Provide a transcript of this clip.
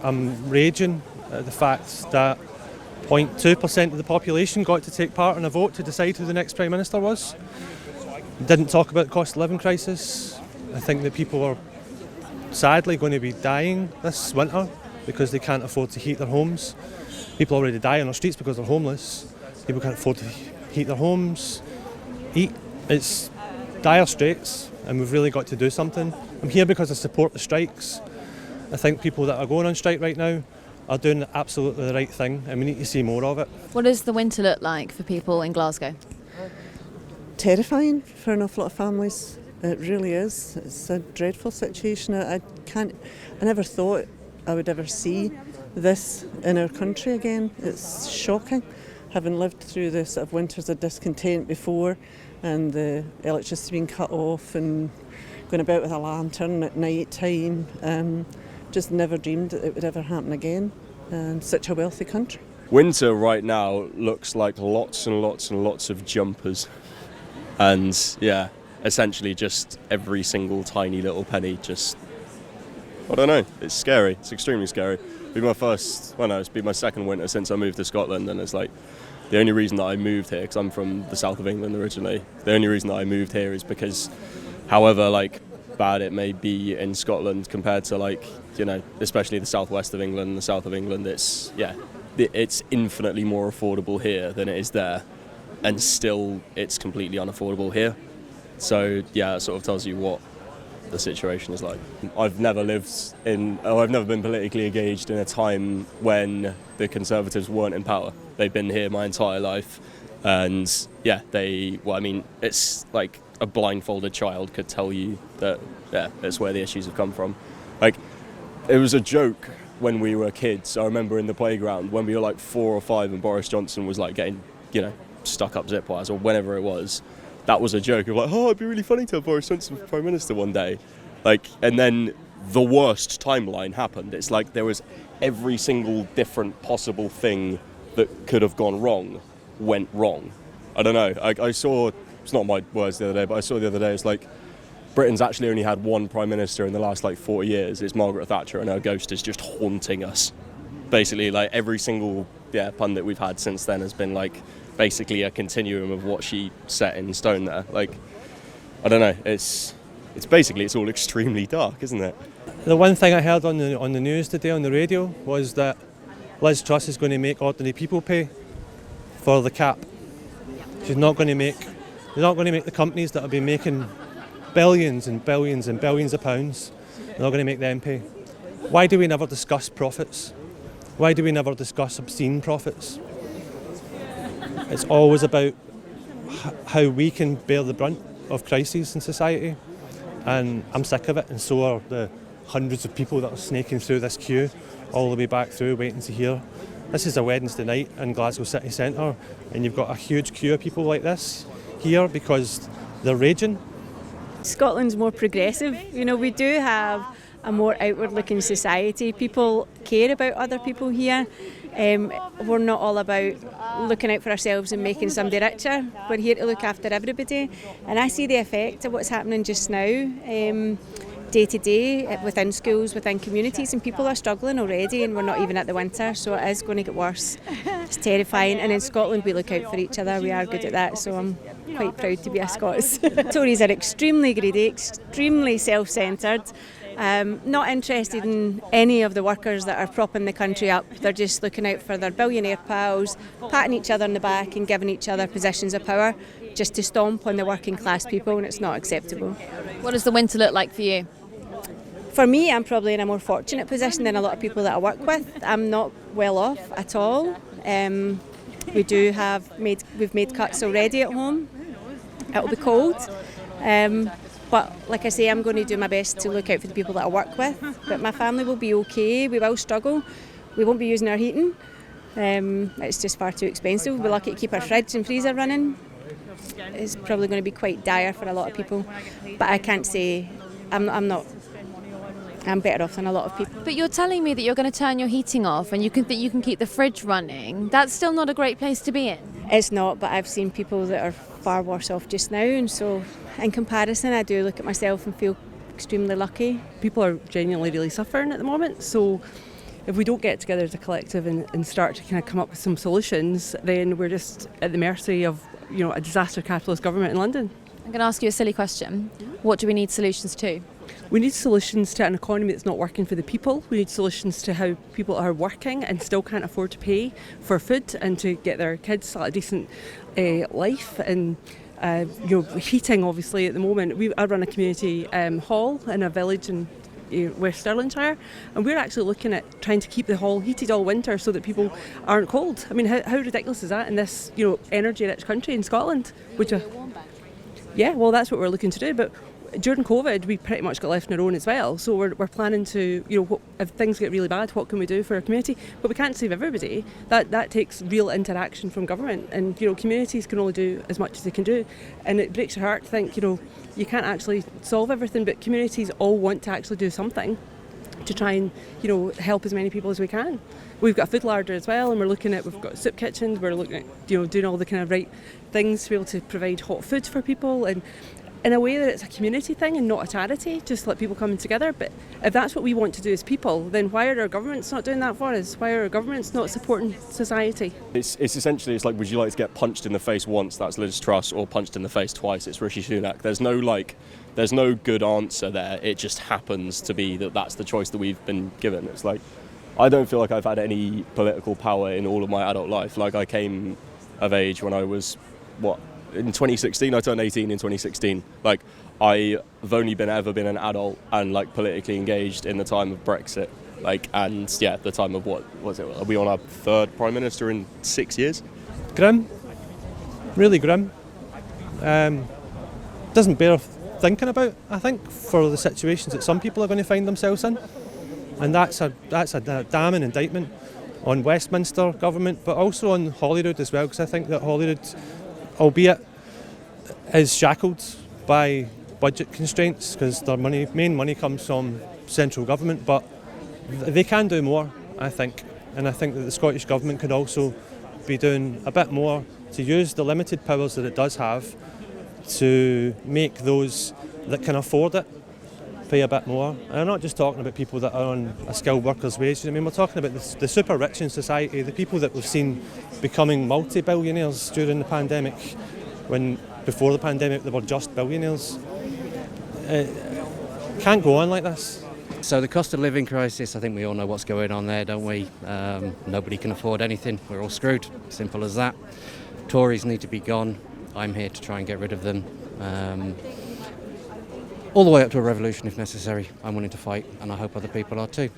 I'm raging at the fact that 0.2% of the population got to take part in a vote to decide who the next Prime Minister was. Didn't talk about the cost of living crisis. I think that people are sadly going to be dying this winter because they can't afford to heat their homes. People already die on our streets because they're homeless. People can't afford to heat their homes, eat. It's dire straits, and we've really got to do something. I'm here because I support the strikes. I think people that are going on strike right now are doing absolutely the right thing, and we need to see more of it. What does the winter look like for people in Glasgow? Terrifying for an awful lot of families. It really is. It's a dreadful situation. I never thought I would ever see this in our country again. It's shocking. Having lived through the sort of winters of discontent before, and the electricity being cut off, and going about with a lantern at night time, just never dreamed that it would ever happen again in such a wealthy country. Winter right now looks like lots and lots and lots of jumpers, and yeah, essentially just every single tiny little penny. Just, I don't know, it's scary. It's extremely scary. It'll be my second winter since I moved to Scotland, and it's like the only reason that I moved here, because I'm from the south of England originally, the only reason that I moved here is because however bad it may be in Scotland compared to especially the southwest of England and the south of England, it's infinitely more affordable here than it is there, and still it's completely unaffordable here. So yeah, it sort of tells you what the situation is like. I've never been politically engaged in a time when the Conservatives weren't in power. They've been here my entire life, and yeah, it's like a blindfolded child could tell you that, yeah, that's where the issues have come from. It was a joke when we were kids. I remember in the playground when we were 4 or 5 and Boris Johnson was getting, stuck up zip wires or whenever it was. That was a joke of it'd be really funny to have Boris Johnson for Prime Minister one day. And then the worst timeline happened. It's there was every single different possible thing that could have gone wrong went wrong. I don't know. I saw, it's not my words the other day, but I saw the other day, it's Britain's actually only had one Prime Minister in the last 40 years. It's Margaret Thatcher, and her ghost is just haunting us. Basically, every single pundit we've had since then has been basically a continuum of what she set in stone there. I don't know, it's all extremely dark, isn't it? The one thing I heard on the news today on the radio was that Liz Truss is going to make ordinary people pay for the cap. They're not going to make the companies that have been making billions and billions and billions of pounds, they're not going to make them pay. Why do we never discuss profits? Why do we never discuss obscene profits? It's always about how we can bear the brunt of crises in society, and I'm sick of it, and so are the hundreds of people that are snaking through this queue all the way back through waiting to hear. This is a Wednesday night in Glasgow city centre, and you've got a huge queue of people like this here because they're raging. Scotland's more progressive. We do have a more outward-looking society. People care about other people here. We're not all about looking out for ourselves and making somebody richer. We're here to look after everybody. And I see the effect of what's happening just now, day to day, within schools, within communities, and people are struggling already, and we're not even at the winter, so it is going to get worse. It's terrifying. And in Scotland we look out for each other. We are good at that, so I'm quite proud to be a Scots. Tories are extremely greedy, extremely self-centred. Not interested in any of the workers that are propping the country up. They're just looking out for their billionaire pals, patting each other on the back and giving each other positions of power just to stomp on the working class people, and it's not acceptable. What does the winter look like for you? For me, I'm probably in a more fortunate position than a lot of people that I work with. I'm not well off at all. We've made cuts already at home. It'll be cold. But like I say, I'm going to do my best to look out for the people that I work with. But my family will be okay. We will struggle. We won't be using our heating. It's just far too expensive. We'll be lucky to keep our fridge and freezer running. It's probably going to be quite dire for a lot of people. But I can't say I'm better off than a lot of people. But you're telling me that you're going to turn your heating off and you can keep the fridge running. That's still not a great place to be in. It's not, but I've seen people that are far worse off just now, and so in comparison I do look at myself and feel extremely lucky. People are genuinely really suffering at the moment, so if we don't get together as a collective and start to kind of come up with some solutions, then we're just at the mercy of, you know, a disaster capitalist government in London. I'm going to ask you a silly question. What do we need solutions to? We need solutions to an economy that's not working for the people. We need solutions to how people are working and still can't afford to pay for food and to get their kids a decent life. And you know, heating, obviously, at the moment. I run a community hall in a village in West Stirlingshire, and we're actually looking at trying to keep the hall heated all winter so that people aren't cold. I mean, how ridiculous is that in this, you know, energy-rich country in Scotland? Yeah, well, that's what we're looking to do. But during COVID, we pretty much got left on our own as well. So we're planning to, you know, if things get really bad, what can we do for our community? But we can't save everybody. That takes real interaction from government, and, you know, communities can only do as much as they can do. And it breaks your heart to think, you know, you can't actually solve everything, but communities all want to actually do something to try and, you know, help as many people as we can. We've got a food larder as well, and we've got soup kitchens. We're looking at, you know, doing all the kind of right things to be able to provide hot food for people, and in a way that it's a community thing and not a charity, just let people come together. But if that's what we want to do as people, then why are our governments not doing that for us? Why are our governments not supporting society? It's essentially, it's like, would you like to get punched in the face once, that's Liz Truss, or punched in the face twice, it's Rishi Sunak. There's no good answer there. It just happens to be that that's the choice that we've been given. It's like, I don't feel like I've had any political power in all of my adult life. Like, I came of age when I was, in 2016, I turned 18 in 2016. Like, I've only ever been an adult and, like, politically engaged in the time of Brexit. Like, and yeah, the time of what was it? Are we on our third Prime Minister in 6 years? Grim. Really grim. Doesn't bear thinking about, I think, for the situations that some people are going to find themselves in. And that's a damning indictment on Westminster government, but also on Holyrood as well, because I think that Holyrood, albeit is shackled by budget constraints because their main money comes from central government, but they can do more, I think. And I think that the Scottish Government could also be doing a bit more to use the limited powers that it does have to make those that can afford it pay a bit more. And I'm not just talking about people that are on a skilled worker's wage. I mean, we're talking about the super rich in society, the people that we've seen becoming multi-billionaires during the pandemic, when before the pandemic they were just billionaires. It can't go on like this. So the cost of living crisis, I think we all know what's going on there, don't we? Nobody can afford anything. We're all screwed. Simple as that. Tories need to be gone. I'm here to try and get rid of them. All the way up to a revolution if necessary. I'm willing to fight, and I hope other people are too.